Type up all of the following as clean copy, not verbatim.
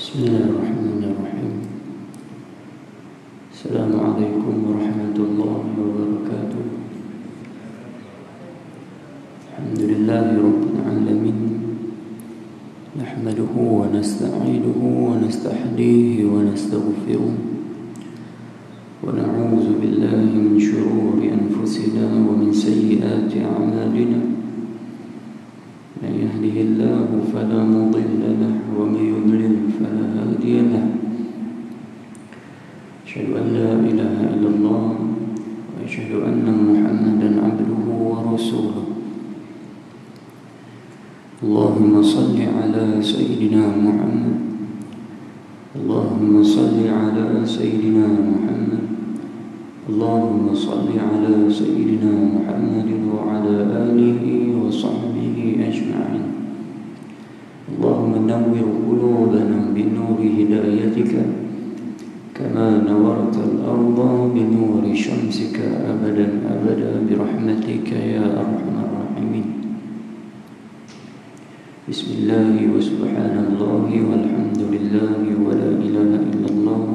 Bismillahirrahmanirrahim. Assalamualaikum warahmatullahi wabarakatuh. Alhamdulillahi rabbil alamin. Nahmaduhu wa nasta'inuhu wa nastahdihi wa nastaghfiruh. Wa na'udzu billahi min shururi anfusina wa min sayyiati a'malina. من يهده الله فلا مضل له ومن يضلل فلا هادي له أشهد أن لا إله إلا الله وأشهد أن محمدا عبده ورسوله اللهم صل على سيدنا محمد اللهم صل على سيدنا محمد اللهم صل على سيدنا محمد وعلى آله وصحبه أجمعين اللهم نور قلوبنا بنور هدايتك كما نورت الأرض بنور شمسك أبدا أبدا برحمتك يا أرحم الراحمين بسم الله وسبحان الله والحمد لله ولا إله إلا الله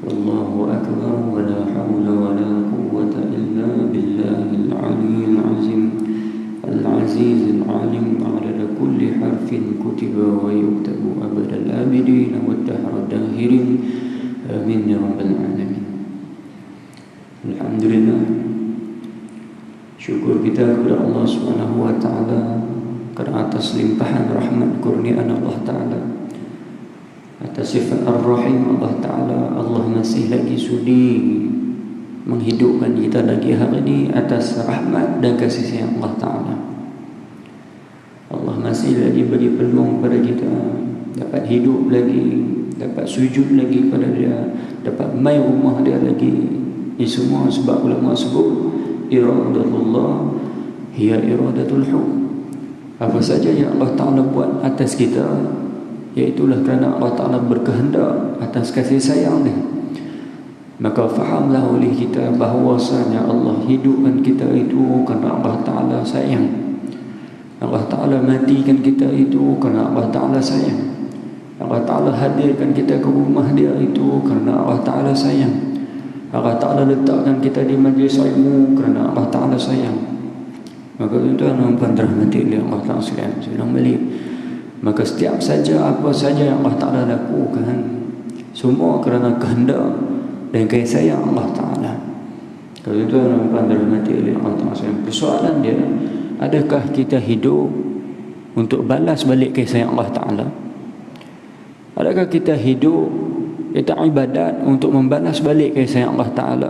والله أكبر ولا حول ولا قوة إلا بالله العلي العظيم العزيز العالم عدد كل حرف كتب ويكتب أبد الآبدين والدهر الداهرين آمين يا رب العالمين. Alhamdulillah, syukur kita kepada Allah Subhanahu wa taala karena atas limpahan rahmat kurniaan Allah taala, atas sifat Ar-Rahim Allah taala. Allah masih lagi sudi menghidupkan kita lagi hari ini atas rahmat dan kasih sayang Allah Ta'ala. Allah masih lagi bagi peluang pada kita dapat hidup lagi, dapat sujud lagi pada Dia, dapat mai rumah Dia lagi. Ini semua sebab ulama sebut iradatullah hiya iradatul hub. Apa saja yang Allah Ta'ala buat atas kita, iaitulah kerana Allah Ta'ala berkehendak atas kasih sayang Dia. Maka fahamlah oleh kita bahawasanya Allah hidupkan kita itu kerana Allah Ta'ala sayang. Allah Ta'ala matikan kita itu kerana Allah Ta'ala sayang. Allah Ta'ala hadirkan kita ke rumah Dia itu kerana Allah Ta'ala sayang. Allah Ta'ala letakkan kita di majlis ilmu kerana Allah Ta'ala sayang. Maka tuan-tuan dan puan dirahmati oleh Allah Ta'ala sekalian balik. Maka setiap saja apa saja yang Allah Ta'ala lakukan, semua kerana kehendak dan kasih sayang Allah Ta'ala. Kalau itu orang dirahmati oleh Allah Ta'ala, persoalan dia, adakah kita hidup untuk balas balik kasih sayang Allah Ta'ala? Adakah kita hidup, kita ibadat untuk membalas balik kasih sayang Allah Ta'ala?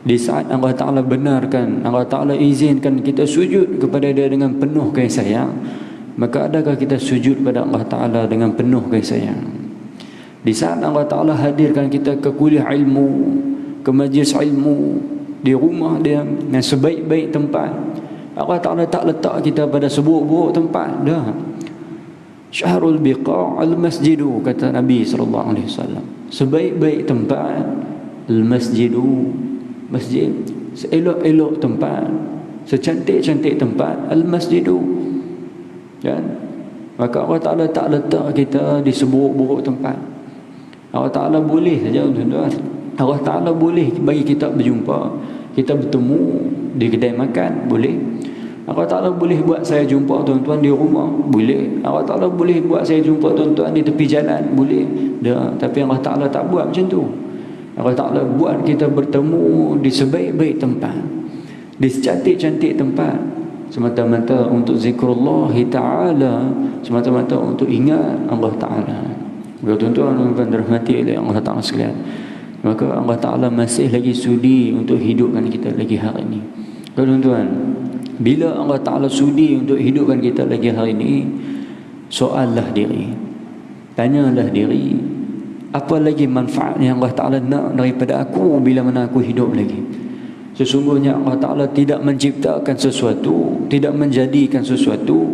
Di saat Allah Ta'ala benarkan, Allah Ta'ala izinkan kita sujud kepada Dia dengan penuh kasih sayang, maka adakah kita sujud kepada Allah Ta'ala dengan penuh kasih sayang? Di saat Allah Ta'ala hadirkan kita ke kuliah ilmu, ke majlis ilmu, di rumah Dia yang sebaik-baik tempat, Allah Ta'ala tak letak kita pada seburuk-buruk tempat dah. Syahrul biqa' al-masjidu, kata Nabi SAW. Sebaik-baik tempat al-masjidu, masjid, seelok-elok tempat, secantik-cantik tempat al-masjidu. Dan maka Allah Ta'ala tak letak kita di seburuk-buruk tempat. Allah Ta'ala boleh saja tuan-tuan, Allah Ta'ala boleh bagi kita berjumpa, kita bertemu di kedai makan, boleh. Allah Ta'ala boleh buat saya jumpa tuan-tuan di rumah, boleh. Allah Ta'ala boleh buat saya jumpa tuan-tuan di tepi jalan, boleh. Tapi Allah Ta'ala tak buat macam tu. Allah Ta'ala buat kita bertemu di sebaik-baik tempat, di secantik-cantik tempat, semata-mata untuk zikrullah Ta'ala, semata-mata untuk ingat Allah Ta'ala. Tuan-tuan dan dirahmati oleh Allah Ta'ala sekalian, maka Allah Ta'ala masih lagi sudi untuk hidupkan kita lagi hari ini. Tuan-tuan, bila Allah Ta'ala sudi untuk hidupkan kita lagi hari ini, soallah diri, tanyalah diri, apa lagi manfaat yang Allah Ta'ala nak daripada aku bila mana aku hidup lagi? Sesungguhnya Allah Ta'ala tidak menciptakan sesuatu, tidak menjadikan sesuatu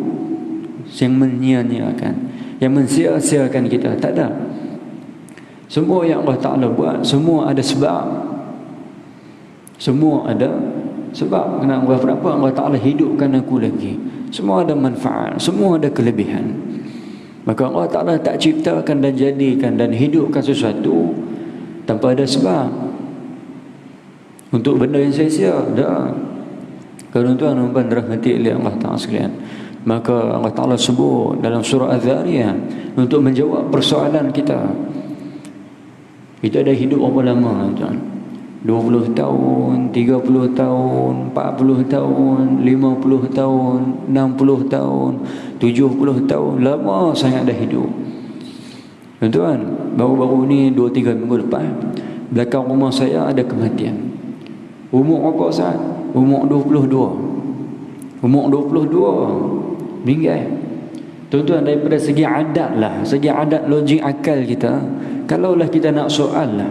yang menyia-nyiakan, yang mensia-siakan kita. Tak ada. Semua yang Allah Ta'ala buat, semua ada sebab, semua ada Sebab kenapa Allah Ta'ala hidupkan aku lagi? Semua ada manfaat, semua ada kelebihan. Maka Allah Ta'ala tak ciptakan dan jadikan dan hidupkan sesuatu tanpa ada sebab untuk benda yang sia-sia. Dah. Kalau tuan-tuan dirahmati oleh Allah Ta'ala sekalian, maka Allah Ta'ala sebut dalam surah Az-Zariyat untuk menjawab persoalan kita. Kita dah hidup berapa lama tuan? 20 tahun, 30 tahun, 40 tahun, 50 tahun, 60 tahun, 70 tahun. Lama sangat dah hidup. Tuan-tuan, baru-baru ni 2-3 minggu lepas, belakang rumah saya ada kematian. Umur apa Ustaz? Umur 22. Umur 22 meninggal. Tuan-tuan, daripada segi adat lah, segi adat logik akal kita, kalaulah kita nak soal lah,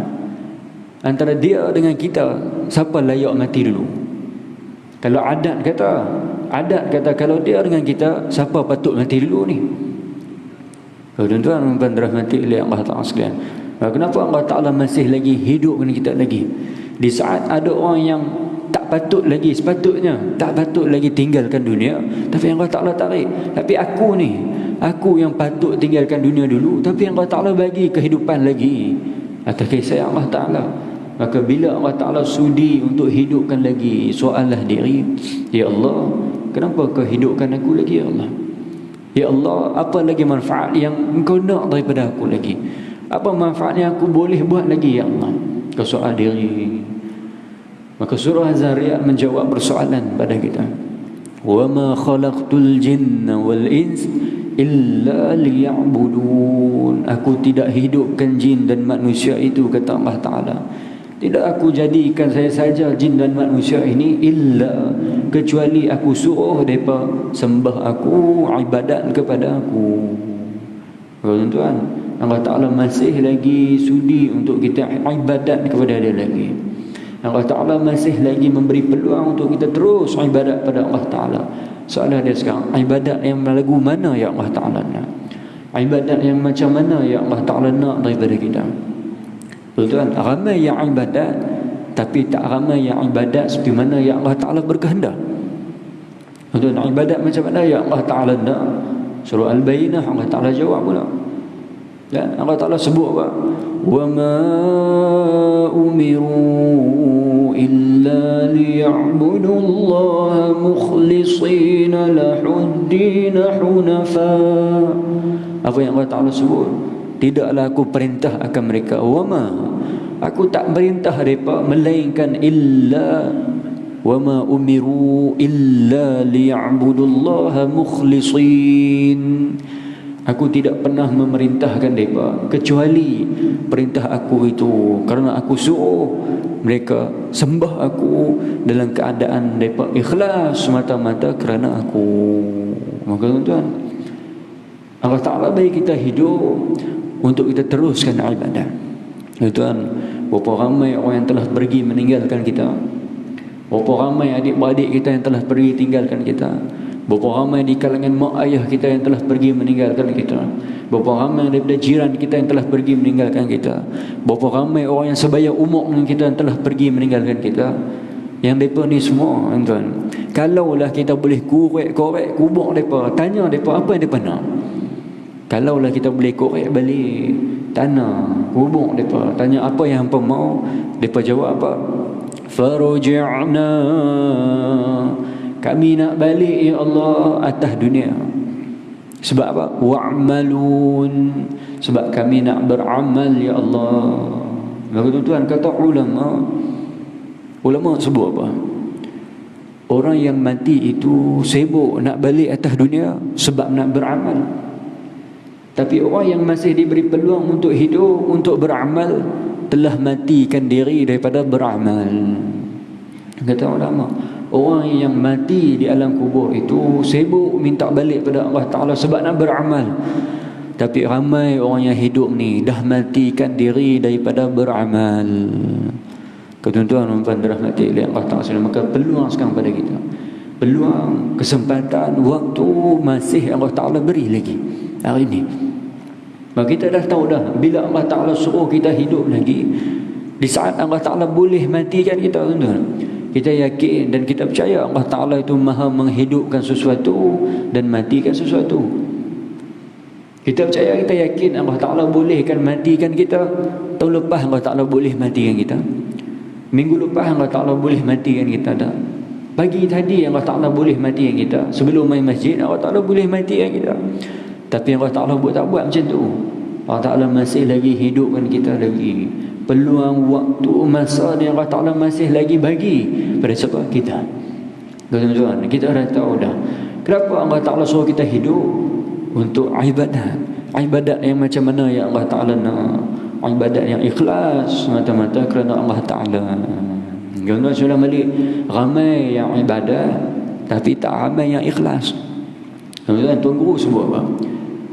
antara dia dengan kita, siapa layak mati dulu? Kalau adat kata kalau dia dengan kita, siapa patut mati dulu ni? Kalau tuan-tuan dirahmati oleh Allah Ta'ala sekalian, kenapa Allah Ta'ala masih lagi hidup dengan kita lagi? Di saat ada orang yang tak patut lagi, sepatutnya tak patut lagi tinggalkan dunia, tapi Allah Ta'ala tarik. Tapi aku yang patut tinggalkan dunia dulu, tapi Allah Ta'ala bagi kehidupan lagi atas kisah Allah Ta'ala. Maka bila Allah Ta'ala sudi untuk hidupkan lagi, soalah diri, ya Allah, kenapa kau hidupkan aku lagi ya Allah? Ya Allah, apa lagi manfaat yang engkau nak daripada aku lagi? Apa manfaat yang aku boleh buat lagi ya Allah? Kau soal diri. Maka surah Az-Zariyat menjawab persoalan pada kita. Wa ma khalaqtul jinna wal ins illa liya'budun. Aku tidak hidupkan jin dan manusia itu, kata Allah Ta'ala. Tidak aku jadikan saya saja jin dan manusia ini illa, kecuali aku suruh mereka sembah aku, ibadat kepada aku. Tuan-tuan, Allah Ta'ala masih lagi sudi untuk kita ibadat kepada dia lagi. Allah Ta'ala masih lagi memberi peluang untuk kita terus ibadat pada Allah Ta'ala. Soalan dia sekarang, ibadat yang lagu mana yang Allah Ta'ala nak? Ibadat yang macam mana yang Allah Ta'ala nak daripada kita? Tuan-tuan, ramai yang ibadat, tapi tak ramai yang ibadat seperti mana yang Allah Ta'ala berkehendak. Tuan-tuan, ibadat macam mana yang Allah Ta'ala nak? Surah Al-Bayyinah Allah Ta'ala jawab pula. Dan Allah Ta'ala sebut apa? Wa ma umiru illa liya'budu Allah mukhlishina lahuddin hunafa. Apa yang Allah Ta'ala sebut? Tidaklah aku perintah akan mereka, wama, aku tak perintah mereka melainkan illa, wama umiru illa liya'budullaha mukhlisin. Aku tidak pernah memerintahkan mereka kecuali perintah aku itu kerana aku suruh mereka sembah aku dalam keadaan mereka ikhlas semata-mata kerana aku. Maka tuan-tuan, Allah Ta'ala bagi kita hidup untuk kita teruskan ibadah. Tuan, berapa ramai orang yang telah pergi meninggalkan kita, berapa ramai adik-beradik kita yang telah pergi tinggalkan kita, berapa ramai di kalangan mak ayah kita yang telah pergi meninggalkan kita, berapa ramai daripada jiran kita yang telah pergi meninggalkan kita, berapa ramai orang yang sebaya umur dengan kita yang telah pergi meninggalkan kita. Yang mereka ni semua, tuan, kalaulah kita boleh korek kubur mereka, tanya mereka apa yang mereka nak. Kalaulah kita boleh korek balik tanah, kubur mereka, tanya apa yang hampa mau, mereka jawab apa? Faruji'na, kami nak balik ya Allah atas dunia. Sebab apa? Wa'malun, sebab kami nak beramal ya Allah. Maka tuan-tuan, kata ulama sebut apa? Orang yang mati itu sibuk nak balik atas dunia sebab nak beramal. Tapi orang yang masih diberi peluang untuk hidup, untuk beramal, telah matikan diri daripada beramal. Kata ulama, orang yang mati di alam kubur itu sibuk minta balik pada Allah Ta'ala sebab nak beramal. Tapi ramai orang yang hidup ni dah matikan diri daripada beramal. Tuan-tuan dirahmati oleh Allah Ta'ala, maka peluang sekarang pada kita, peluang, kesempatan, waktu masih Allah Ta'ala beri lagi hari ini. Maka kita dah tahu dah, bila Allah Ta'ala suruh kita hidup lagi, di saat Allah Ta'ala boleh matikan kita, tuan-tuan, Kita yakin dan kita percaya Allah Ta'ala itu maha menghidupkan sesuatu dan matikan sesuatu. Kita percaya, kita yakin Allah Ta'ala bolehkan matikan kita. Tahun lepas Allah Ta'ala boleh matikan kita. Minggu lepas Allah Ta'ala boleh matikan kita dah. Pagi tadi Allah Ta'ala boleh matikan kita. Sebelum main masjid Allah Ta'ala boleh matikan kita. Tapi Allah Ta'ala tak buat macam tu. Allah Ta'ala masih lagi hidupkan kita lagi. Peluang waktu masa yang Allah Ta'ala masih lagi bagi pada siapa? Kita. Tuan-tuan, kita dah tahu dah kenapa Allah Ta'ala suruh kita hidup. Untuk ibadat. Ibadat yang macam mana yang Allah Ta'ala nak. Ibadat yang ikhlas semata-mata kerana Allah Ta'ala. Tuan-tuan sudah balik, ramai yang ibadat tapi tak ramai yang ikhlas. Tuan-tuan, Tuan Guru sebut apa?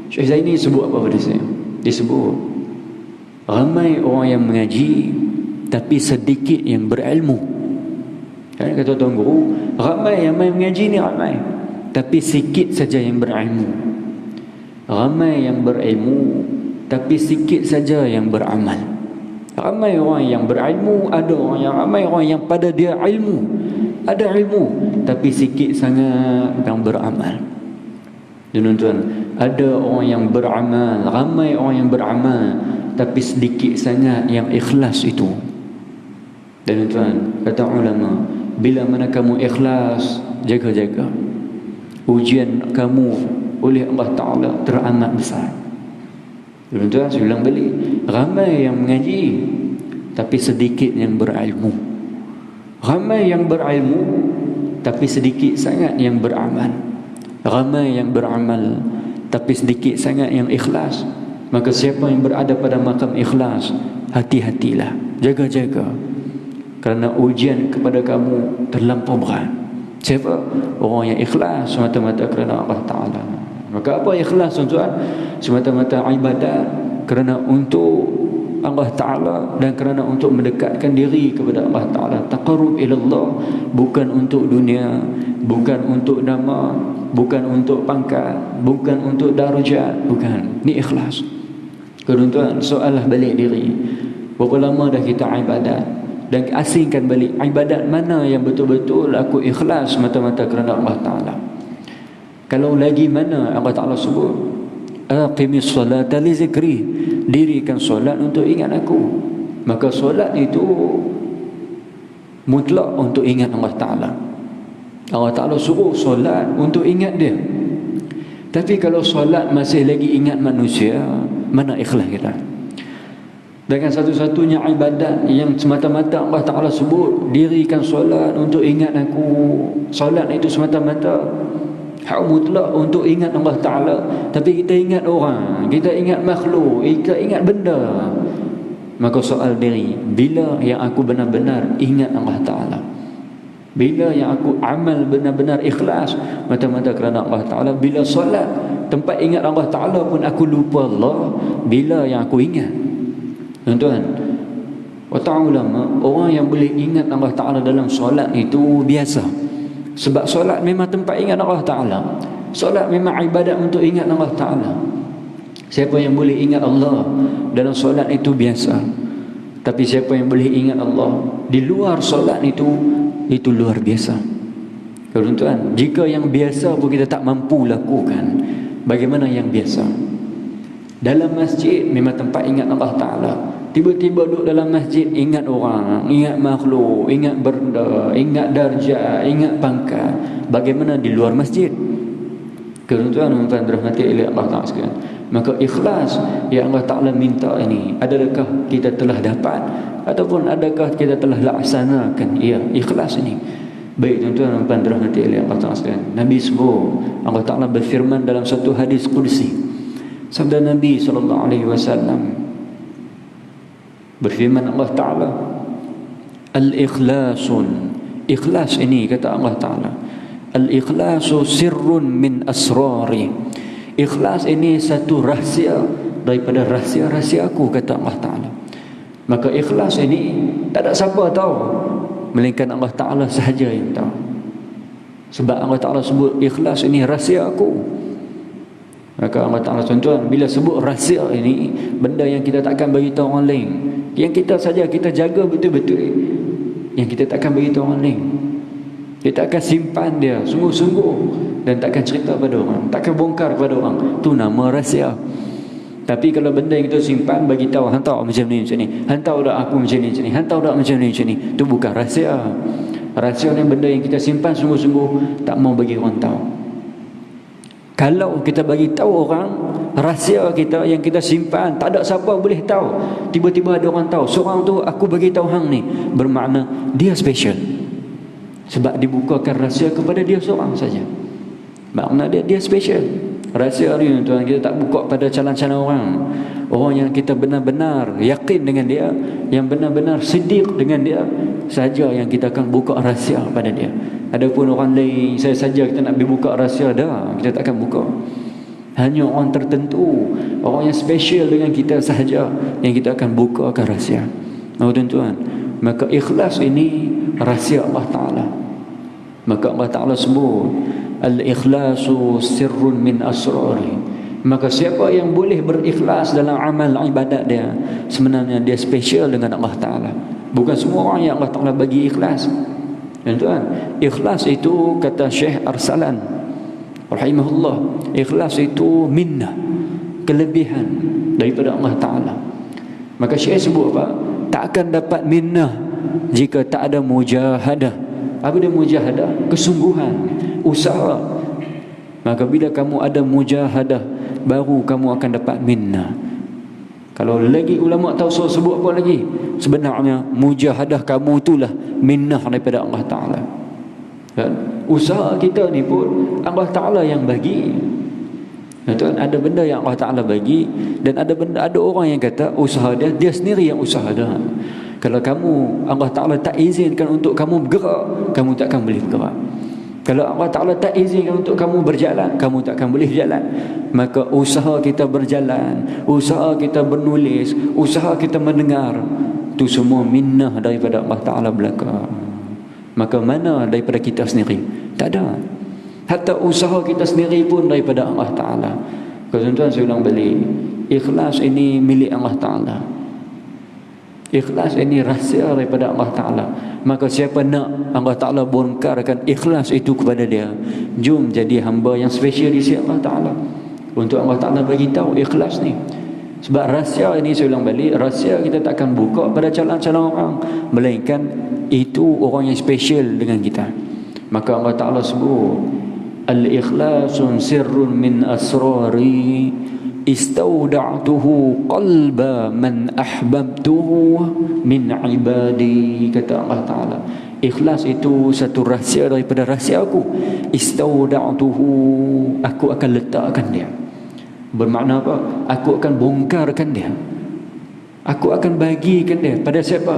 Syekh Zaini sebut apa pada saya? Dia sebut ramai orang yang mengaji tapi sedikit yang berilmu. Kan kata Tuan Guru, ramai yang main mengaji ni ramai, tapi sikit saja yang berilmu. Ramai yang berilmu tapi sikit saja yang beramal. Ramai orang yang berilmu, ada orang yang ramai orang yang pada dia ilmu. Ada ilmu tapi sikit sangat yang beramal. Tuan-tuan, ada orang yang beramal, ramai orang yang beramal tapi sedikit sangat yang ikhlas itu. Dan tuan, kata ulama, bila mana kamu ikhlas, jaga-jaga. Ujian kamu oleh Allah Ta'ala teramat besar. Tuan-tuan, saya ulang balik, ramai yang mengaji tapi sedikit yang berilmu. Ramai yang berilmu tapi sedikit sangat yang beramal. Ramai yang beramal tapi sedikit sangat yang ikhlas. Maka siapa yang berada pada makam ikhlas, hati-hatilah, jaga-jaga, kerana ujian kepada kamu terlampau berat. Siapa? Orang yang ikhlas semata-mata kerana Allah Ta'ala. Maka apa ikhlas, tuan-tuan? Semata-mata ibadat kerana untuk Allah Ta'ala dan kerana untuk mendekatkan diri kepada Allah Ta'ala. Taqarrub ilallah, bukan untuk dunia, bukan untuk nama, bukan untuk pangkat, bukan untuk darjat, bukan. Ni ikhlas. Tuan-tuan, soalah balik diri. Berapa lama dah kita ibadat? Dan asingkan balik ibadat mana yang betul-betul aku ikhlas mata-mata kerana Allah Ta'ala. Kalau lagi mana Allah Ta'ala sebut, aqimis salata li zikri, dirikan solat untuk ingat aku. Maka solat itu mutlak untuk ingat Allah Ta'ala. Allah Ta'ala suruh solat untuk ingat dia. Tapi kalau solat masih lagi ingat manusia, mana ikhlas kita? Dengan satu-satunya ibadat yang semata-mata Allah Ta'ala sebut, dirikan solat untuk ingat aku. Solat itu semata-mata hak mutlak untuk ingat Allah Ta'ala. Tapi kita ingat orang, kita ingat makhluk, kita ingat benda. Maka soal diri, bila yang aku benar-benar ingat Allah Ta'ala? Bila yang aku amal benar-benar ikhlas mata-mata kerana Allah Ta'ala? Bila solat, tempat ingat Allah Ta'ala pun aku lupa Allah, bila yang aku ingat? Tuan-tuan, kata ulama, orang yang boleh ingat Allah Ta'ala dalam solat itu biasa. Sebab solat memang tempat ingat Allah Ta'ala. Solat memang ibadat untuk ingat Allah Ta'ala. Siapa yang boleh ingat Allah dalam solat itu biasa. Tapi siapa yang boleh ingat Allah di luar solat itu luar biasa. Tuan-tuan, jika yang biasa pun kita tak mampu lakukan, bagaimana yang biasa? Dalam masjid memang tempat ingat Allah Ta'ala. Tiba-tiba duduk dalam masjid, ingat orang, ingat makhluk, ingat benda, ingat darjat, ingat pangkat. Bagaimana di luar masjid? Tuan-tuan dirahmati oleh Allah Ta'ala sekalian. Maka ikhlas yang Allah Ta'ala minta ini, adakah kita telah dapat ataupun adakah kita telah laksanakan? Ya, ikhlas ini. Baik tuan-tuan dirahmati oleh Allah Ta'ala sekalian. Nabi sebut, Allah Ta'ala berfirman dalam satu hadis qudsi. Sabda Nabi SAW, berfirman Allah Ta'ala, al-ikhlasun, ikhlas ini kata Allah Ta'ala, al-ikhlasu sirrun min asrari, ikhlas ini satu rahsia daripada rahsia-rahsia aku, kata Allah Ta'ala. Maka ikhlas ini tak ada siapa tahu melainkan Allah Ta'ala sahaja yang tahu. Sebab Allah Ta'ala sebut ikhlas ini rahsia aku. Maka Allah Ta'ala, tuan-tuan, bila sebut rahsia ini, benda yang kita takkan bagi tahu orang lain, yang kita saja kita jaga betul-betul, yang kita takkan beritahu orang lain. Kita akan simpan dia sungguh-sungguh dan takkan cerita pada orang, takkan bongkar kepada orang. Tu nama rahsia. Tapi kalau benda yang kita simpan, bagi tahu, hantar macam ni, hantar dak aku macam ni, hantar dak macam ni, tu bukan rahsia. Rahsia ni benda yang kita simpan sungguh-sungguh, tak mau bagi orang tahu. Kalau kita bagi tahu orang rahsia kita yang kita simpan, tak ada siapa boleh tahu, tiba-tiba ada orang tahu, seorang tu aku bagi tahu hang ni, bermakna dia special. Sebab dibukakan rahsia kepada dia seorang saja. Makna dia special. Rahsia ni tuan, kita tak buka pada calon-calon orang. Orang yang kita benar-benar yakin dengan dia, yang benar-benar siddiq dengan dia saja yang kita akan buka rahsia pada dia. Adapun orang lain saya saja kita nak buka rahsia dah, kita tak akan buka. Hanya orang tertentu, orang yang special dengan kita sahaja yang kita akan bukakan rahsia. Tuan-tuan, maka ikhlas ini rahsia Allah Ta'ala. Maka Allah Ta'ala sebut al-ikhlasu sirrun min asrari. Maka siapa yang boleh berikhlas dalam amal ibadat dia, sebenarnya dia special dengan Allah Ta'ala. Bukan semua orang yang Allah Ta'ala bagi ikhlas. Tuan, ikhlas itu kata Syekh Arsalan rahimahullah, ikhlas itu minnah, kelebihan daripada Allah Ta'ala. Maka Syekh sebut apa? Tak akan dapat minnah jika tak ada mujahadah. Apa dia mujahadah? Kesungguhan, usaha. Maka bila kamu ada mujahadah, baru kamu akan dapat minnah. Kalau lagi ulama tahu sebut apa lagi? Sebenarnya mujahadah kamu itulah minnah daripada Allah Ta'ala. Dan usaha kita ni pun Allah Ta'ala yang bagi. Tuan, ada benda yang Allah Ta'ala bagi, dan ada orang yang kata usaha dia sendiri yang usaha dah. Kalau kamu, Allah Ta'ala tak izinkan untuk kamu bergerak, kamu takkan boleh bergerak. Kalau Allah Ta'ala tak izinkan untuk kamu berjalan, kamu takkan boleh jalan. Maka usaha kita berjalan, usaha kita bernulis, usaha kita mendengar, itu semua minnah daripada Allah Ta'ala belaka. Maka mana daripada kita sendiri? Tak ada. Hatta usaha kita sendiri pun daripada Allah Ta'ala. Tuan-tuan, saya ulang balik, ikhlas ini milik Allah Ta'ala. Ikhlas ini rahsia daripada Allah Ta'ala. Maka siapa nak Allah Ta'ala bongkarkan ikhlas itu kepada dia, jom jadi hamba yang spesial di sisi Allah Ta'ala. Untuk Allah Ta'ala bagi tahu ikhlas ni. Sebab rahsia ini, saya ulang balik, rahsia kita tak akan buka pada calon-calon orang, melainkan itu orang yang spesial dengan kita. Maka Allah Ta'ala sebut al-ikhlasun sirrun min asrari istauda'tuhu qalba man ahbabtuhu min ibadi. Kata Allah Ta'ala, ikhlas itu satu rahsia daripada rahsia aku. Istauda'tuhu, aku akan letakkan dia. Bermakna apa? Aku akan bongkarkan dia, aku akan bagikan dia pada siapa?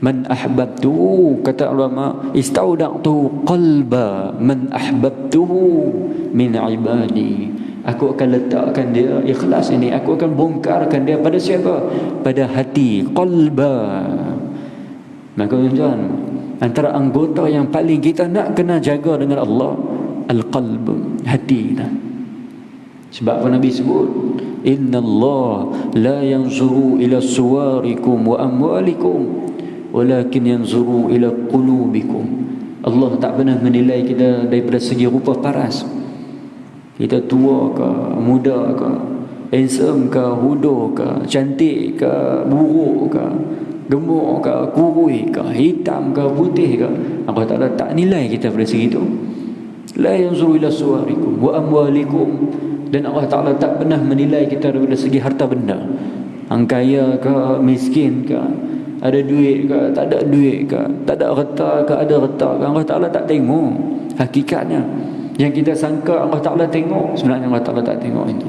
Man ahbabtuhu, kata ulama, istauda'tuhu qalba man ahbabtuhu min ibadi. Aku akan letakkan dia, ikhlas ini aku akan bongkarkan dia pada siapa? Pada hati, qalba. Maka tuan-tuan, antara anggota yang paling kita nak kena jaga dengan Allah, al-qalb, hati kita. Sebab apa Nabi sebut, inna Allah la yanzuru ila suwarikum wa amwalikum walakin yanzuru ila qulubikum. Allah tak pernah menilai kita daripada segi rupa paras, kita tua ke, muda ke, handsome ke, hudo ke, cantik ke, buruk ke, gemuk ke, kurus ke, hitam ke, putih ke, Allah Ta'ala tak nilai kita pada segi itu. La yanzuru ila suwarikum wa amwalikum. Dan Allah Ta'ala tak pernah menilai kita daripada segi harta benda, hang kaya ke, miskin ke, ada duit ke, tak ada duit ke, tak ada harta ke, ada harta ke. Allah Ta'ala tak tengok hakikatnya. Yang kita sangka Allah Ta'ala tengok, sebenarnya Allah Ta'ala tak tengok itu.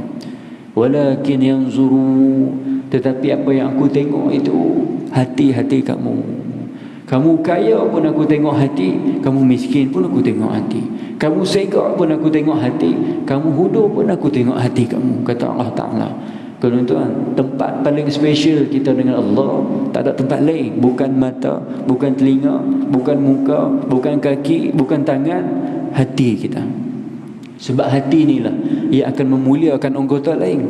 Walakin yanzuru, tetapi apa yang aku tengok itu hati-hati kamu. Kamu kaya pun aku tengok hati, kamu miskin pun aku tengok hati, kamu segak pun aku tengok hati, kamu hudu pun aku tengok hati kamu, kata Allah Ta'ala. Tuan-tuan, tempat paling special kita dengan Allah tak ada tempat lain. Bukan mata, bukan telinga, bukan muka, bukan kaki, bukan tangan, hati kita. Sebab hati inilah ia akan memuliakan anggota lain.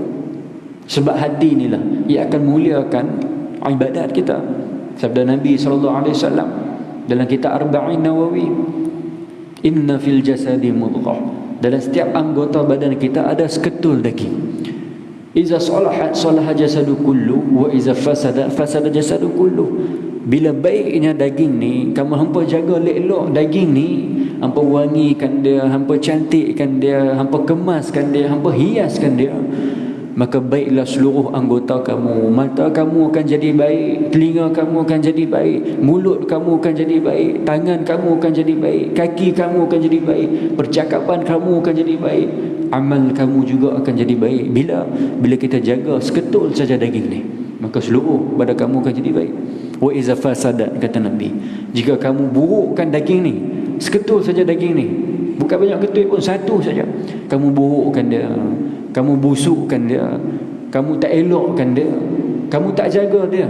Sebab hati inilah ia akan memuliakan ibadat kita. Sabda Nabi SAW dalam kitab Arba'in Nawawi, inna fil jasadi mudghah, dalam setiap anggota badan kita ada seketul daging. Iza salahat salaha jasadu kullu, wa iza fasada fasada jasadu kullu. Bila baiknya daging ni, kamu hampa jaga elok daging ni, hampa wangikan dia, hampa cantikkan dia, hampa kemaskan dia, hampa hiaskan dia, maka baiklah seluruh anggota kamu. Mata kamu akan jadi baik, telinga kamu akan jadi baik, mulut kamu akan jadi baik, tangan kamu akan jadi baik, kaki kamu akan jadi baik, percakapan kamu akan jadi baik, amal kamu juga akan jadi baik. Bila kita jaga seketul saja daging ni, maka seluruh badan kamu akan jadi baik. Wa iza fasadat, kata Nabi, jika kamu burukkan daging ni, seketul saja daging ni, bukan banyak ketul pun, satu saja, kamu burukkan dia, kamu busukkan dia, kamu tak elokkan dia, kamu tak jaga dia,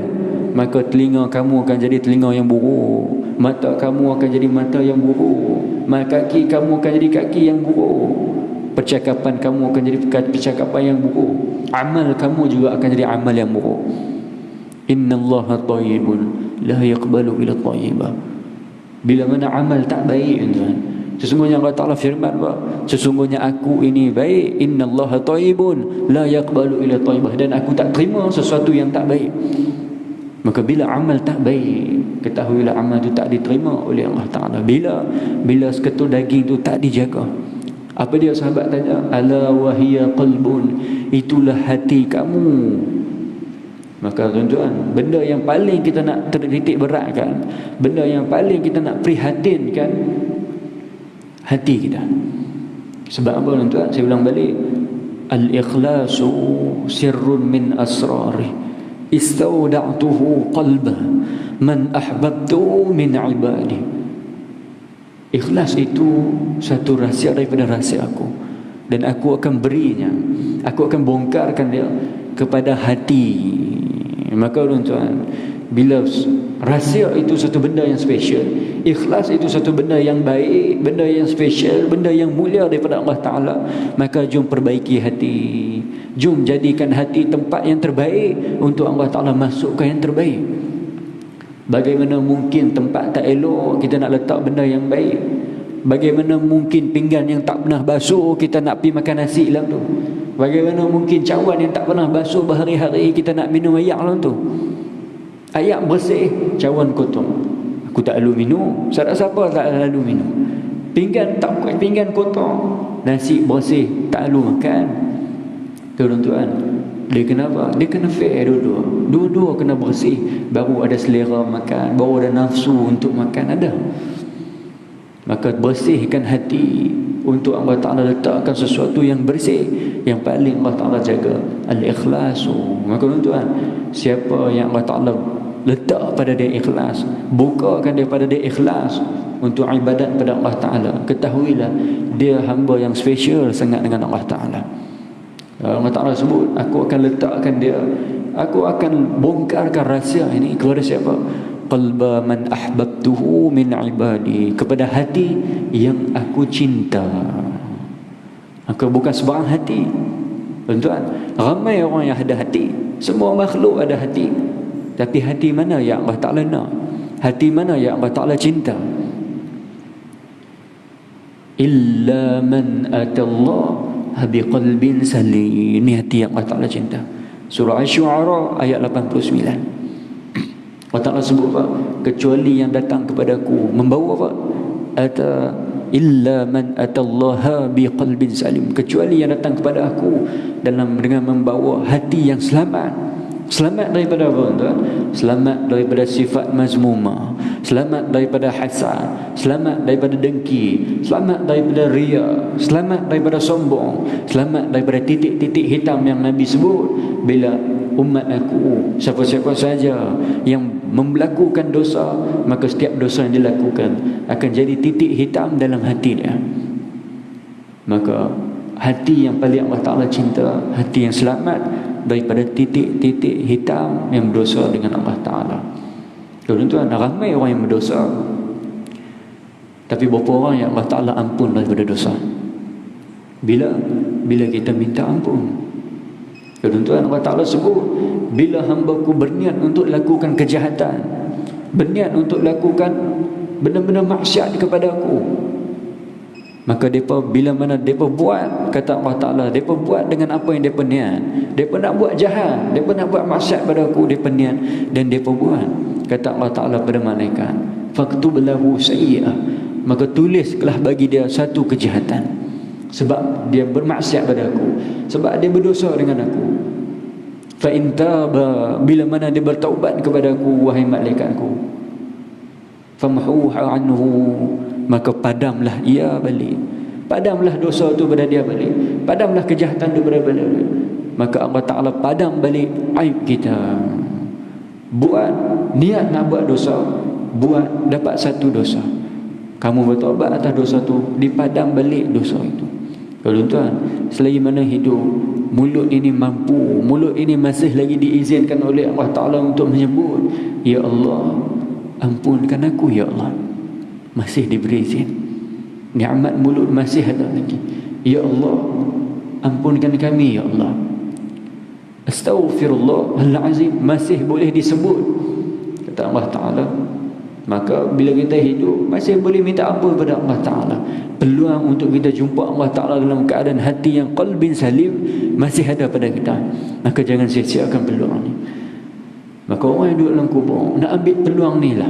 maka telinga kamu akan jadi telinga yang buruk, mata kamu akan jadi mata yang buruk, kaki kamu akan jadi kaki yang buruk, percakapan kamu akan jadi percakapan yang buruk, amal kamu juga akan jadi amal yang buruk. Innallaha thayyibun la yaqbalu illa thayyiba. Bila mana amal tak baik, tuan, sesungguhnya Allah Ta'ala firman, sesungguhnya aku ini baik, innallaha thayyibun la yaqbalu illa thayyibah, dan aku tak terima sesuatu yang tak baik. Maka bila amal tak baik, ketahuilah amal itu tak diterima oleh Allah Ta'ala. Bila seketul daging itu tak dijaga. Apa dia sahabat tanya? Ala wahiya qalbun, itulah hati kamu. Maka tuan-tuan, benda yang paling kita nak tertitik beratkan, benda yang paling kita nak prihatinkan, hati kita. Sebab apa tuan-tuan? Saya ulang balik, al-ikhlasu sirrun min asrari istawda'tuhu qalbah man ahbabtu min ibadi. Ikhlas itu satu rahsia daripada rahsia aku, dan aku akan berinya, aku akan bongkarkan dia kepada hati. Maka tuan-tuan, bila rahsia itu satu benda yang special, ikhlas itu satu benda yang baik, benda yang special, benda yang mulia daripada Allah Ta'ala, maka jom perbaiki hati, jom jadikan hati tempat yang terbaik untuk Allah Ta'ala masukkan yang terbaik. Bagaimana mungkin tempat tak elok kita nak letak benda yang baik? Bagaimana mungkin pinggan yang tak pernah basuh kita nak pergi makan nasi dalam tu? Bagaimana mungkin cawan yang tak pernah basuh berhari-hari kita nak minum air dalam tu? Air bersih, cawan kotor, aku tak lalu minum. Siapa tak lalu minum? Pinggan kotor, nasi bersih, tak lalu makan. Tuan-tuan, dia kenapa? Dia kena fair dua-dua kena bersih, baru ada selera makan, baru ada nafsu untuk makan ada. Maka bersihkan hati untuk Allah Ta'ala letakkan sesuatu yang bersih, yang paling Allah Ta'ala jaga, al-ikhlasu. Maka tuan-tuan, siapa yang Allah Ta'ala letak pada dia ikhlas, bukakan dia pada dia ikhlas untuk ibadat pada Allah Ta'ala, ketahuilah dia hamba yang special sangat dengan Allah Ta'ala. Allah Ta'ala sebut, aku akan letakkan dia, aku akan bongkarkan rahsia ini kepada siapa? Qalba man ahbabtuhu min ibadi, kepada hati yang aku cinta. Maka bukan sebarang hati, tuan-tuan. Ramai orang yang ada hati, semua makhluk ada hati, tapi hati mana yang Allah Ta'ala nak? Hati mana yang Allah Ta'ala cinta? Illa man atallaha biqalbin salim. Ini hati yang Allah Ta'ala cinta. Surah Asy-Syu'ara ayat 89. Allah Ta'ala sebut apa? Kecuali yang datang kepadaku membawa apa? Illa man atallaha biqalbin salim. Kecuali yang datang kepada aku dengan membawa hati yang selamat. Selamat daripada apa, tuan? Selamat daripada sifat mazmumah, selamat daripada hasad, selamat daripada dengki, selamat daripada riya, selamat daripada sombong, selamat daripada titik-titik hitam yang Nabi sebut. Bila umat aku, siapa-siapa saja yang melakukan dosa, maka setiap dosa yang dilakukan akan jadi titik hitam dalam hati dia. Maka hati yang paling Allah Ta'ala cinta, hati yang selamat daripada titik-titik hitam yang berdosa dengan Allah Ta'ala. Tuan-tuan, ramai orang yang berdosa, tapi berapa orang yang Allah Ta'ala ampun daripada dosa? Bila kita minta ampun. Tuan-tuan, Allah Ta'ala sebut, bila hamba-Ku berniat untuk lakukan kejahatan, berniat untuk lakukan benda-benda maksiat kepada aku, maka mereka bila mana mereka buat, kata Allah Ta'ala, mereka buat dengan apa yang mereka niat. Mereka nak buat jahat, mereka nak buat maksiat pada aku, mereka niat dan mereka buat. Kata Allah Ta'ala pada malaikat, faktub lahu sayyi'ah, maka tulislah bagi dia satu kejahatan, sebab dia bermaksiat pada aku, sebab dia berdosa dengan aku. Fa in taba, bila mana dia bertaubat kepada aku, wahai malaikatku, famhuha anhu, maka padamlah ia balik, padamlah dosa tu pada dia balik, padamlah kejahatan tu pada balik. Maka Allah Ta'ala padam balik aib kita. Buat niat nak buat dosa, buat dapat satu dosa, kamu bertaubat atas dosa tu, dipadam balik dosa itu. Kalau tuan, selagi mana hidup, mulut ini mampu, mulut ini masih lagi diizinkan oleh Allah Ta'ala untuk menyebut, ya Allah, ampunkan aku ya Allah, masih diberi izin, nikmat mulut masih ada lagi. Ya Allah, ampunkan kami ya Allah, astaghfirullahalazim, masih boleh disebut, kata Allah Ta'ala. Maka bila kita hidup, masih boleh minta ampun kepada Allah Ta'ala. Peluang untuk kita jumpa Allah Ta'ala dalam keadaan hati yang qalbin salim masih ada pada kita. Maka jangan sia-siakan peluang ni. Maka orang yang duduk dalam kubur nak ambil peluang ni lah,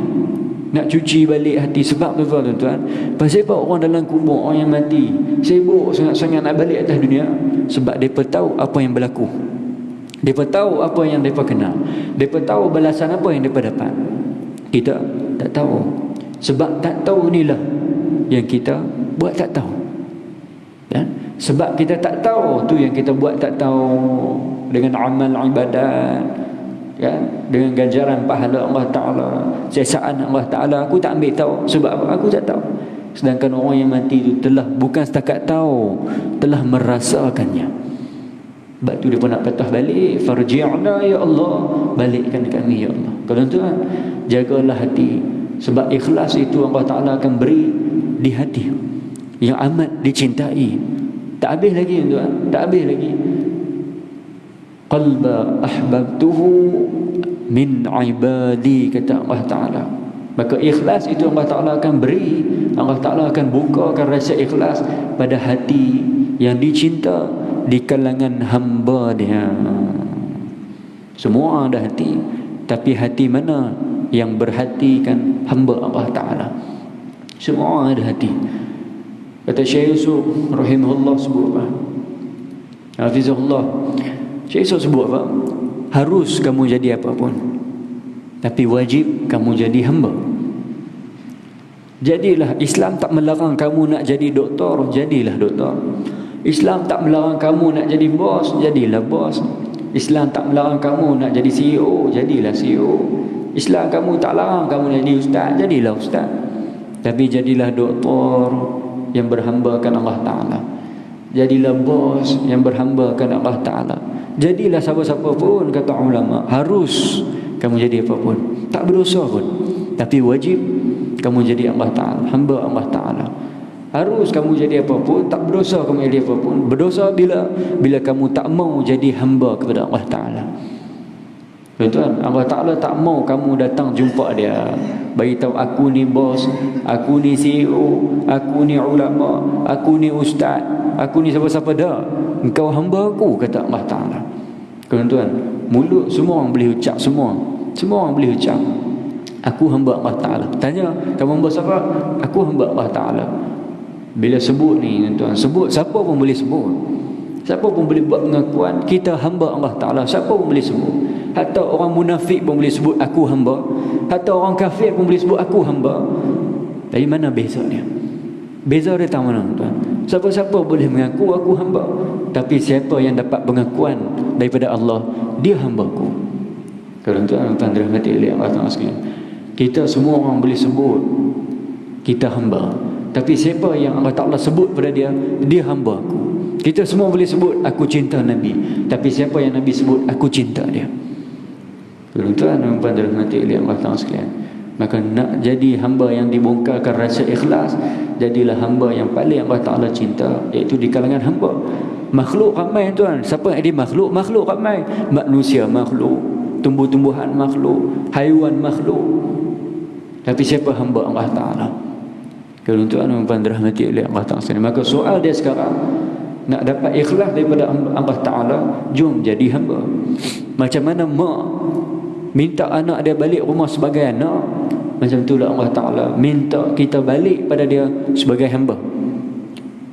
nak cuci balik hati. Sebab tu tuan-tuan, pasal apa orang dalam kubur, orang yang mati sibuk sangat-sangat nak balik atas dunia? Sebab mereka tahu apa yang berlaku, mereka tahu apa yang mereka kenal, mereka tahu balasan apa yang mereka dapat. Kita tak tahu. Sebab tak tahu inilah yang kita buat tak tahu. Dan sebab kita tak tahu tu yang kita buat tak tahu, dengan amal ibadat, kan, dengan ganjaran pahala Allah Ta'ala, siasaan Allah Ta'ala, aku tak ambil tahu. Sebab apa? Aku tak tahu. Sedangkan orang yang mati itu telah bukan setakat tahu, telah merasakannya. Sebab tu dia pun nak patah balik, farji'na ya Allah, balikkan kami ya Allah. Kalau tuan, jagalah hati, sebab ikhlas itu Allah Ta'ala akan beri di hati yang amat dicintai. Tak habis lagi tuan, tak habis lagi. Qalba ahbabtuhu min ibadi, kata Allah Ta'ala. Maka ikhlas itu Allah Ta'ala akan beri, Allah Ta'ala akan bukakan rasa ikhlas pada hati yang dicinta di kalangan hamba dia. Semua ada hati, tapi hati mana yang berhatikan hamba Allah Ta'ala? Semua ada hati. Kata Syekh Yusuf rahimahullah sebut apa? Hafizahullah, Syekh Yusuf sebut apa? Harus kamu jadi apapun, tapi wajib kamu jadi hamba. Jadilah, Islam tak melarang kamu nak jadi doktor, jadilah doktor. Islam tak melarang kamu nak jadi bos, jadilah bos. Islam tak melarang kamu nak jadi CEO, jadilah CEO. Islam kamu tak larang kamu nak jadi ustaz, jadilah ustaz. Tapi jadilah doktor yang berhambakan Allah Ta'ala. Jadilah bos yang berhambakan Allah Ta'ala. Jadilah siapa-siapa pun, kata ulama, harus kamu jadi apa pun, tak berdosa pun, tapi wajib kamu jadi Allah Ta'ala, hamba Allah Ta'ala. Harus kamu jadi apa pun, tak berdosa kamu jadi apa pun. Berdosa bila kamu tak mau jadi hamba kepada Allah Ta'ala. Tuan, Allah Ta'ala tak mau kamu datang jumpa dia, bagi tahu aku ni bos, aku ni CEO, aku ni ulama, aku ni ustaz, aku ni siapa-siapa. Dah, engkau hamba aku, kata Allah Ta'ala. Tuan, mulut semua orang boleh ucap, semua orang boleh ucap, aku hamba Allah Ta'ala. Tanya, kamu hamba siapa? Aku hamba Allah Ta'ala. Bila sebut ni tuan, sebut, siapa pun boleh sebut, siapa pun boleh buat pengakuan kita hamba Allah Ta'ala. Siapa pun boleh sebut. Hatta orang munafik pun boleh sebut aku hamba. Hatta orang kafir pun boleh sebut aku hamba. Dari mana beza dia? Beza dia tak mana tuan? Siapa-siapa boleh mengaku aku hamba, tapi siapa yang dapat pengakuan daripada Allah, dia hamba-Ku. Kalau tuan dirahmati oleh Allah Ta'ala sekalian, kita semua orang boleh sebut kita hamba, tapi siapa yang Allah Ta'ala sebut pada dia, dia hamba-Ku. Kita semua boleh sebut aku cinta Nabi, tapi siapa yang Nabi sebut, aku cinta dia. Tuan-tuan dan puan dirahmati oleh Allah Ta'ala sekalian, maka nak jadi hamba yang dibongkarkan rasa ikhlas, jadilah hamba yang paling Allah Ta'ala cinta, iaitu di kalangan hamba. Makhluk ramai tuan. Siapa yang jadi makhluk? Makhluk ramai. Manusia makhluk, tumbuh-tumbuhan makhluk, haiwan makhluk, Tapi siapa hamba Allah Ta'ala? Kalau tuan dan dirahmati oleh Allah Ta'ala, maka soal dia sekarang, nak dapat ikhlas daripada Allah Ta'ala, jom jadi hamba. Macam mana mak minta anak dia balik rumah sebagai anak, macam itulah Allah Ta'ala minta kita balik pada dia sebagai hamba.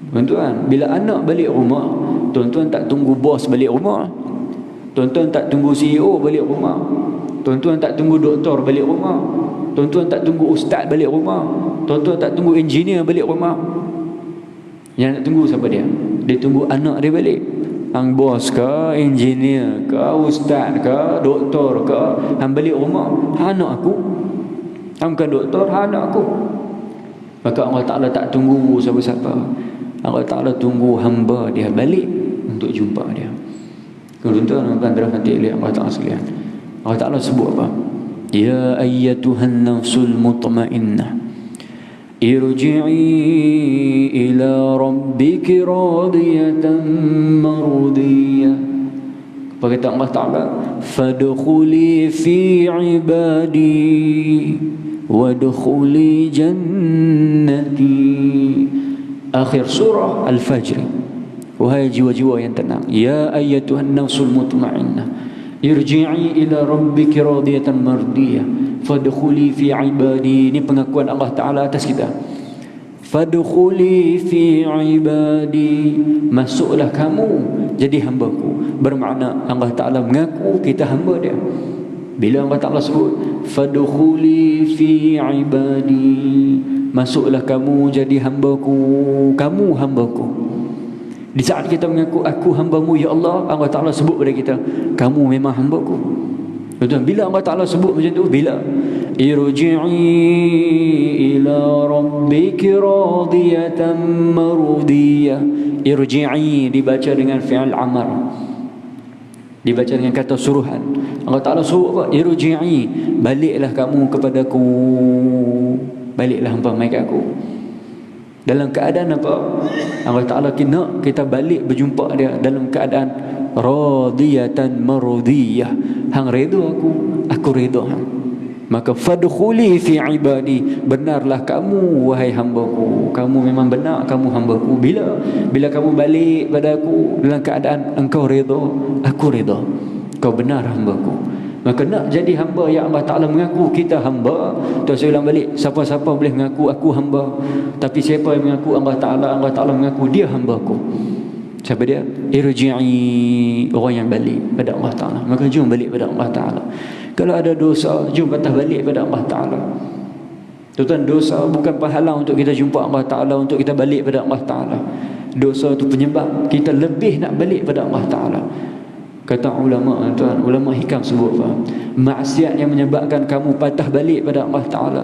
Tuan-tuan, bila anak balik rumah, tuan-tuan tak tunggu bos balik rumah, tuan-tuan tak tunggu CEO balik rumah, tuan-tuan tak tunggu doktor balik rumah, tuan-tuan tak tunggu ustaz balik rumah, tuan-tuan tak tunggu engineer balik rumah. Yang nak tunggu siapa dia? Dia tunggu anak dia balik. Hang bos ke, engineer ke, ustaz ke, doktor ke, hang balik rumah, anak aku. Hang bukan doktor, anak aku. Maka Allah Ta'ala tak tunggu siapa-siapa. Allah Ta'ala tunggu hamba dia balik untuk jumpa dia. Tuan-tuan dan dirahmati oleh Allah Ta'ala sekalian, Allah Ta'ala sebut apa? Ya ayyatuhan nafsul mutmainnah, irji'i ila rabbiki radiyatan mardiyah. Apa kata Allah Ta'ala? Fadkhuli fi ibadi wadkhuli jannati. Akhir surah Al-Fajr. Wahai jiwa-jiwa yang tenang, ya ayyatuhan nafsul mutmainnah, irji'i ila rabbiki radiyatan mardiyah, fadkhuli fi ibadi. Ini pengakuan Allah Ta'ala atas kita. Fadkhuli fi ibadi, masuklah kamu jadi hamba-Ku. Bermakna Allah Ta'ala mengaku kita hamba dia. Bila Allah Ta'ala sebut fadkhuli fi ibadi, masuklah kamu jadi hamba-Ku, kamu hamba-Ku. Di saat kita mengaku aku hamba-Mu ya Allah, Allah Ta'ala sebut pada kita kamu memang hamba-Ku. Betul? Bila Allah Ta'ala sebut macam tu, bila irji'i ila rabbiki radiyatan mardiyah. Irji'i dibaca dengan fi'al amar, dibaca dengan kata suruhan. Allah Ta'ala suruh apa? Irji'i, baliklah kamu kepadaku, baliklah hamba mai kat aku. Dalam keadaan apa? Allah Ta'ala nak kita balik berjumpa dia dalam keadaan radiyatan mardiyah. Hang redha aku redha hang. Maka fadkhuli fi ibadi, benarlah kamu wahai hamba-Ku, kamu memang benar, kamu hamba-Ku. Bila kamu balik pada aku dalam keadaan engkau redha, aku redha, kau benar hamba-Ku. Maka nak jadi hamba yang Allah Ta'ala mengaku kita hamba. Tuan saya ulang balik, siapa-siapa boleh mengaku aku hamba, tapi siapa yang mengaku Allah Ta'ala mengaku dia hamba-Ku. Siapa dia? Irji'i, orang yang balik pada Allah Ta'ala. Maka jom balik pada Allah Ta'ala. Kalau ada dosa, jom patah balik pada Allah Ta'ala. Tuan-tuan, dosa bukan penghalang untuk kita jumpa Allah Ta'ala, untuk kita balik pada Allah Ta'ala. Dosa itu penyebab kita lebih nak balik pada Allah Ta'ala. Kata ulama, tuan, ulama hikam sebut apa? Maksiat yang menyebabkan kamu patah balik pada Allah Ta'ala,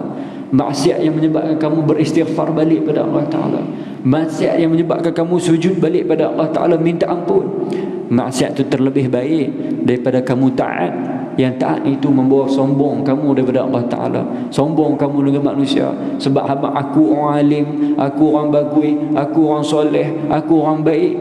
maksiat yang menyebabkan kamu beristighfar balik pada Allah Ta'ala, maksiat yang menyebabkan kamu sujud balik pada Allah Ta'ala minta ampun, maksiat itu terlebih baik daripada kamu taat. Yang taat itu membawa sombong kamu daripada Allah Ta'ala, sombong kamu dengan manusia. Sebab aku orang alim, aku orang bagus, aku orang soleh, aku orang baik.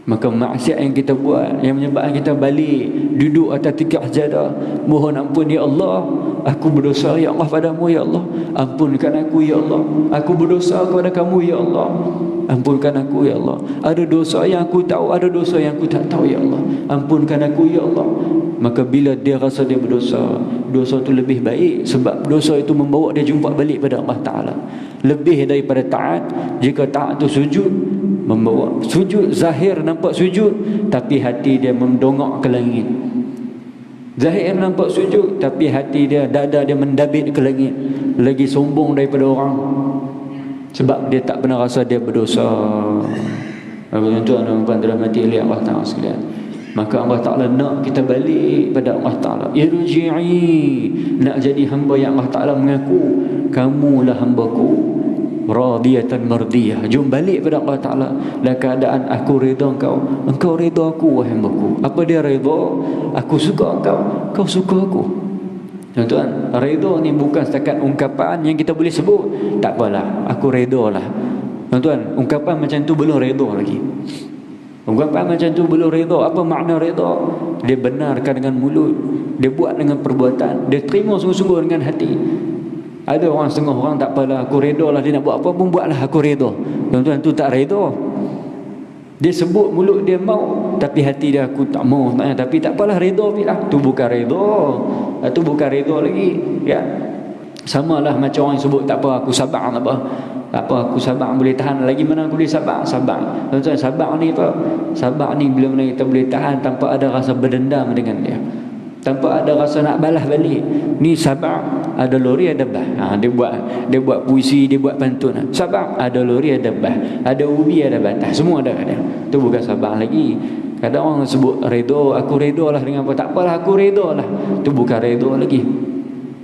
Maka maksiat yang kita buat yang menyebabkan kita balik duduk atas tikar sajadah, mohon ampun ya Allah, aku berdosa ya Allah padamu ya Allah, ampunkan aku ya Allah, aku berdosa kepada kamu ya Allah, ampunkan aku ya Allah. Ada dosa yang aku tahu, ada dosa yang aku tak tahu ya Allah, ampunkan aku ya Allah. Maka bila dia rasa dia berdosa, dosa itu lebih baik, sebab dosa itu membawa dia jumpa balik pada Allah Ta'ala. Lebih daripada taat. Jika taat itu sujud, membawa sujud zahir nampak sujud, tapi hati dia mendongak ke langit. Zahir nampak sujud, tapi hati dia, dada dia mendabit ke langit. Lagi sombong daripada orang, sebab dia tak pernah rasa dia berdosa. Tuan-tuan dan puan dirahmati oleh Allah Ta'ala sekalian, maka Allah Ta'ala nak kita balik pada Allah Ta'ala. Irji'i, nak jadi hamba yang Allah Ta'ala mengaku kamulah hamba-Ku, radiyatan mardiyah. Jom balik pada Allah Ta'ala dalam keadaan aku redha engkau, engkau redha aku wahai hamba-Ku. Apa dia redha? Aku suka engkau, kau suka aku. Tuan-tuan, redha ni bukan setakat ungkapan yang kita boleh sebut, tak apalah, aku redha lah. Tuan-tuan, ungkapan macam tu belum redha lagi. Ungkapan macam tu belum redha. Apa makna redha? Dia benarkan dengan mulut, dia buat dengan perbuatan, dia terima sungguh-sungguh dengan hati. Ada orang setengah orang tak apalah, aku redha lah, dia nak buat apa pun buatlah, aku redha. Tuan-tuan, tu tak redha. Dia sebut mulut dia mau, tapi hati dia aku tak mau. Tapi tak apalah, redha bilah. Tu bukan redha. Tu bukan redha lagi, ya. Samalah macam orang yang sebut tak apa, aku sabar apa. Tak apa, aku sabar boleh tahan. Lagi mana aku boleh sabar? Sabar. Tuan-tuan, sabar ni apa? Sabar ni bila mana kita boleh tahan tanpa ada rasa berdendam dengan dia, tanpa ada rasa nak balas balik. Ni sabar, ada lori ada bah. Dia buat puisi, dia buat pantun. Sabar, ada lori ada bah, ada ubi ada batas, semua ada. Tu bukan sabar lagi. Kadang orang sebut redha, aku redha lah dengan apa. Tak apalah, aku redha lah. Tu bukan redha lagi.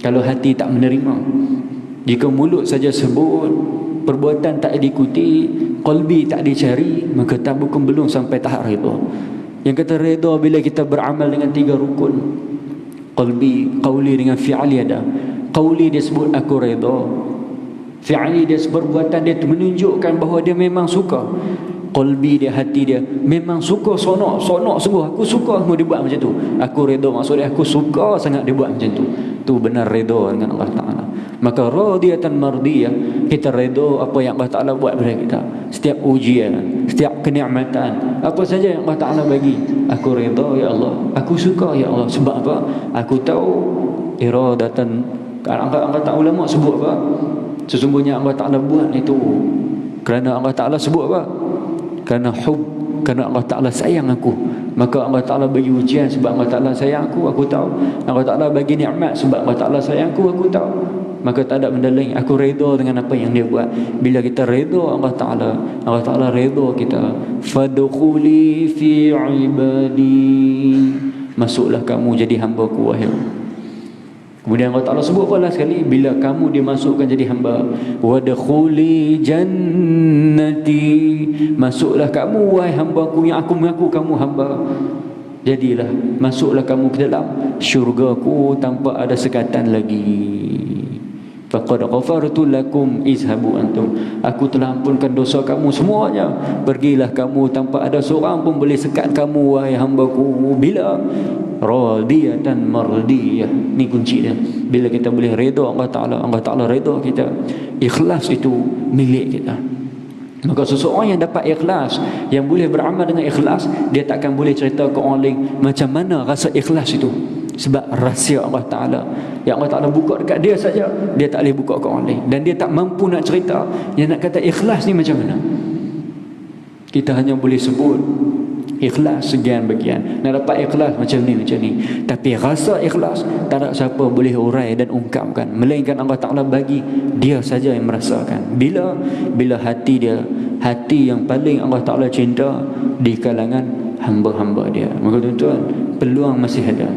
Kalau hati tak menerima, jika mulut saja sebut, perbuatan tak diikuti, qalbi tak dicari, maka tak bukan belum sampai tahap redha. Yang kata redha bila kita beramal dengan 3 rukun. Qalbi, qauli dengan fi'ali ada. Qauli dia sebut aku redha. Fi'ali dia perbuatan dia menunjukkan bahawa dia memang suka. Qalbi dia, hati dia memang suka, sonok sungguh, aku suka mau dia buat macam tu. Aku redha, maksud dia aku suka sangat dia buat macam tu. Tu benar redha dengan Allah Ta'ala. Maka radiyatan mardiyah, kita redha apa yang Allah Ta'ala buat pada kita. Setiap ujian, setiap kenikmatan, apa saja yang Allah Ta'ala bagi, aku redha ya Allah, aku suka ya Allah. Sebab apa? Aku tahu iradatan. Angkat ulama sebut apa? Sesungguhnya Allah Ta'ala buat itu kerana Allah Ta'ala sebut apa? Kerana hub, kerana Allah Ta'ala sayang aku. Maka Allah Ta'ala bagi ujian sebab Allah Ta'ala sayang aku tahu. Allah Ta'ala bagi nikmat sebab Allah Ta'ala sayang aku tahu. Maka tak ada benda lain, aku redha dengan apa yang dia buat. Bila kita redha Allah Ta'ala redha kita. Fadkhuli fi ibadi, masuklah kamu jadi hamba-Ku wahai. Kemudian Allah Ta'ala sebut pula sekali, bila kamu dimasukkan jadi hamba, wadkhuli jannati, masuklah kamu wahai hamba-Ku yang aku mengaku kamu hamba. Jadilah, masuklah kamu ke dalam syurga-Ku tanpa ada sekatan lagi. Faqad ghafartu lakum izhabu antum, aku telah ampunkan dosa kamu semuanya, pergilah kamu tanpa ada seorang pun boleh sekat kamu wahai hamba-Ku. Bila radiyatan mardiyah, ni kunci dia. Bila kita boleh redha Allah Ta'ala redha kita, ikhlas itu milik kita. Maka seseorang yang dapat ikhlas, yang boleh beramal dengan ikhlas, dia takkan boleh cerita ke orang lain macam mana rasa ikhlas itu. Sebab rahsia Allah Ta'ala yang Allah Ta'ala buka dekat dia saja, dia tak boleh buka ke orang lain. Dan dia tak mampu nak cerita, dia nak kata ikhlas ni macam mana. Kita hanya boleh sebut ikhlas sekian bagian, nak dapat ikhlas macam ni. Tapi rasa ikhlas tak ada siapa boleh urai dan ungkapkan, melainkan Allah Ta'ala bagi, dia saja yang merasakan. Bila hati dia, hati yang paling Allah Ta'ala cinta di kalangan hamba-hamba dia. Maka tuan-tuan, peluang masih ada.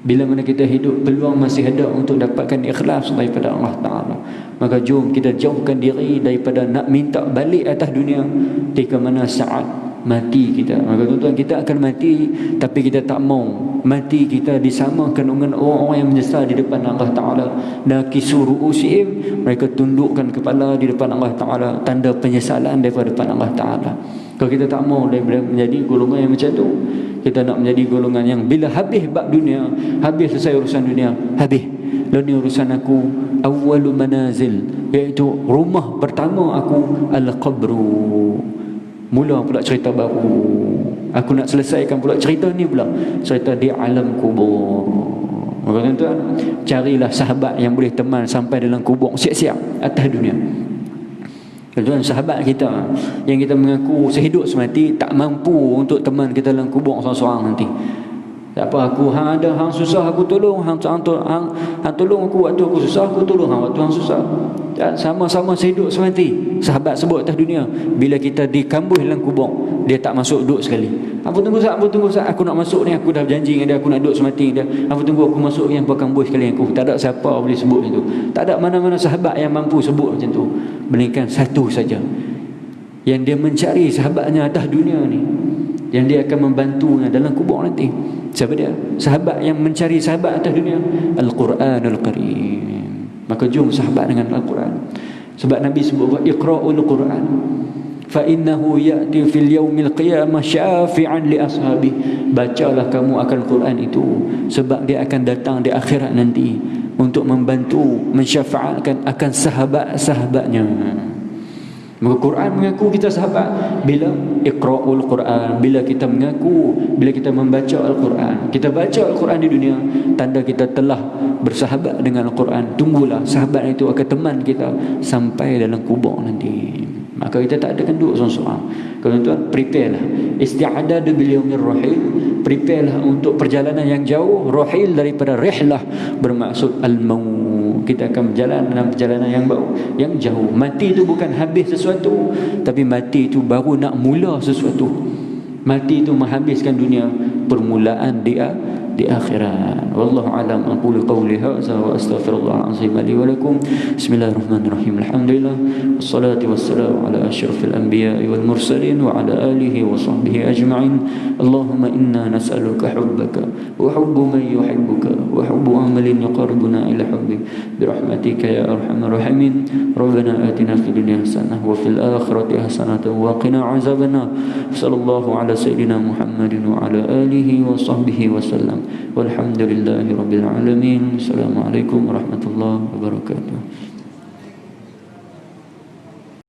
Bila mana kita hidup, peluang masih ada untuk dapatkan ikhlas daripada Allah Ta'ala. Maka jom kita jauhkan diri daripada nak minta balik atas dunia ketika mana saat mati kita. Maka tuan-tuan, kita akan mati, tapi kita tak mau mati kita disamakan dengan orang-orang yang menyesal di depan Allah Ta'ala. Nakisu ru'usihim, mereka tundukkan kepala di depan Allah Ta'ala, tanda penyesalan daripada depan Allah Ta'ala. Kalau kita tak mau daripada menjadi golongan yang macam tu, kita nak menjadi golongan yang bila habis bab dunia, habis selesai urusan dunia, habis lalu ni urusan aku, awwalu manazil, iaitu rumah pertama aku al-qabru. Mula pula cerita baru. Aku nak selesaikan pula cerita ni pula, cerita di alam kubur. Maka tuan-tuan, carilah sahabat yang boleh teman sampai dalam kubur, siap-siap atas dunia. Tuan-tuan, sahabat kita yang kita mengaku sehidup semati tak mampu untuk teman kita dalam kubur seorang-seorang nanti. Tak apa, aku hang ada, hang susah aku tolong, hang tolong aku waktu aku susah, aku tolong hang waktu hang susah. Dan sama-sama sehidup semati. Sahabat sebut atas dunia, bila kita dikambuh dalam kubur, dia tak masuk duduk sekali. Apa tunggu saat aku nak masuk ni, aku dah berjanji dengan dia, aku nak duduk semati dia. Apa tunggu aku masuk yang kambuh sekali aku. Tak ada siapa boleh sebut itu. Tak ada mana-mana sahabat yang mampu sebut macam tu, melainkan satu saja yang dia mencari sahabatnya atas dunia ni, yang dia akan membantunya dalam kubur nanti. Siapa dia? Sahabat yang mencari sahabat atas dunia, Al-Quranul Karim. Maka jom sahabat dengan Al-Quran. Sebab Nabi sebut iqra'ul Quran fa innahu ya'ti fil yaumil qiyamah syafi'an li ashabi. Bacalah kamu akan Quran itu, sebab dia akan datang di akhirat nanti untuk membantu mensyafaatkan akan sahabat-sahabatnya. Maka Quran mengaku kita sahabat bila iqra'ul Quran, bila kita mengaku, bila kita membaca Al-Quran. Kita baca Al-Quran di dunia, tanda kita telah bersahabat dengan Al-Quran. Tunggulah sahabat itu akan teman kita sampai dalam kubur nanti. Maka kita tak ada duduk seorang-seorang. Tuan-tuan, prepare lah. Isti'adad bil yaumir rahil. Prepare lah untuk perjalanan yang jauh. Rahil daripada rihlah bermaksud al-maut. Kita akan berjalan dalam perjalanan yang jauh. Mati itu bukan habis sesuatu, tapi mati itu baru nak mula sesuatu. Mati itu menghabiskan dunia, permulaan dia di akhirat. Wallahu alam. Aqulu qawli hadza wa astaghfirullah azim li wa lakum. Bismillahirrahmanirrahim. Alhamdulillah wassalatu wassalamu ala asyrafil anbiya'i wal mursalin wa ala alihi wa sahbihi ajma'in. Allahumma inna nas'aluka hubbaka wa hubbu man yuhibbuka wa hubbu amalin yuqarribuna ila hubbik bi rahmatika ya arhamar rahimin. Rabbana atina fid dunya hasanah wa fil akhirati hasanah wa qina azabannar. Sallallahu ala sayyidina Muhammadin wa ala alihi wa sahbihi wasallam. Walhamdulillahi rabbil alamin. Assalamualaikum warahmatullahi wabarakatuh.